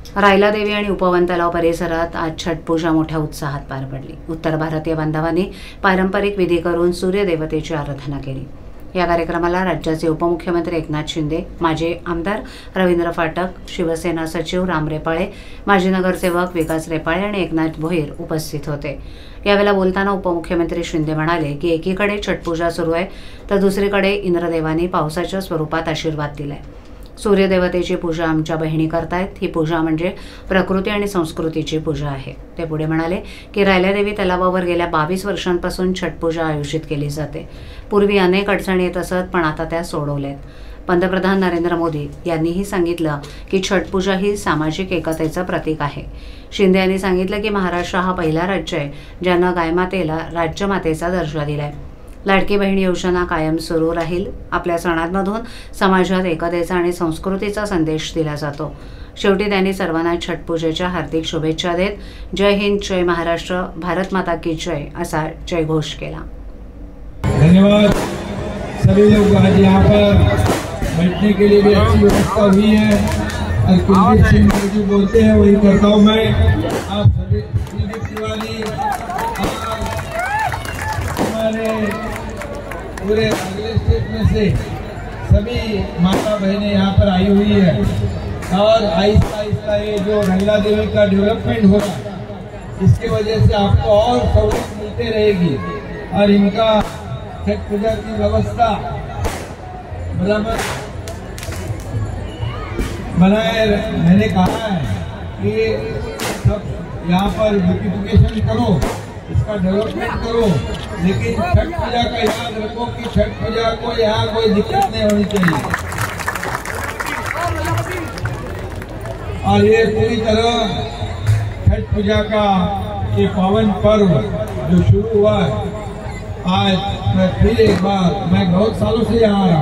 रायला देवी आणि उपवन तलाव परिसरात आज छठ पूजा मोठ्या उत्साहात पार पडली। उत्तर भारतीय बांधवांनी पारंपरिक विधी करून सूर्यदेवतेची आराधना केली। या कार्यक्रमाला राज्याचे उपमुख्यमंत्री एकनाथ शिंदे, माजी आमदार रवींद्र फाटक, शिवसेना सचिव राम रेपाळे, माजी नगरसेवक विकास रेपाळे आणि एकनाथ भोईर उपस्थित होते। यावेळेला बोलताना उपमुख्यमंत्री शिंदे म्हणाले की एकीकडे छठ पूजा सुरू आहे तर दुसरीकडे इंद्रदेवांनी पावसाच्या स्वरूपात आशीर्वाद दिलाय। सूर्यदेवतेची पूजा आमच्या बहिणी करतायत। ही पूजा म्हणजे प्रकृती आणि संस्कृतीची पूजा आहे। ते पुढे म्हणाले की रायलादेवी तलावावर गेल्या 22 वर्षांपासून छठ पूजा आयोजित केली जाते। पूर्वी अनेक अडचणी येत असत, पण आता त्या सोडवल्यात। पंतप्रधान नरेंद्र मोदी यांनीही सांगितलं की छठ पूजा ही सामाजिक एकतेचं प्रतीक आहे। शिंदे यांनी सांगितलं की महाराष्ट्र हा पहिला राज्य आहे ज्यानं गायमातेला राज्यमातेचा दर्जा दिलाय। लाडकी बहीण योजना कायम सुरू राहील। आपल्या सणांमधून समाजात एकतेचा आणि संस्कृतीचा संदेश दिला जातो। शेवटी त्यांनी सर्वांना छठ पूजेच्या हार्दिक शुभेच्छा देत जय हिंद, जय महाराष्ट्र, भारत माता की जय असा जयघोष केला। धन्यवाद। सभी लोग आज यहाँ पर बैठने के लिए भी अच्छी व्यवस्था हुई है और कुलदीप सिंह जो बोलते हैं वही करता हूँ मैं। आप सभी कुलदीप तिवारी हमारे पूरे अगले स्टेट में से सभी माता बहनें यहाँ पर आई हुई है और आहिस्ता आहिस्ता ये जो रायला देवी का डेवलपमेंट हो रहा है इसकी वजह से आपको और सहूलियत मिलते रहेगी और इनका छठ पूजा की व्यवस्था बराबर बनाए। मैंने कहा है कि सब यहाँ पर ब्यूटिफिकेशन करो, इसका डेवलपमेंट करो, लेकिन छठ पूजा का याद रखो कि छठ पूजा को यहाँ कोई दिक्कत नहीं होनी चाहिए। और ये पूरी तरह छठ पूजा का ये पावन पर्व जो शुरू हुआ है आज मैं फिर एक बार, मैं बहुत सालों से यहाँ आ रहा हूँ।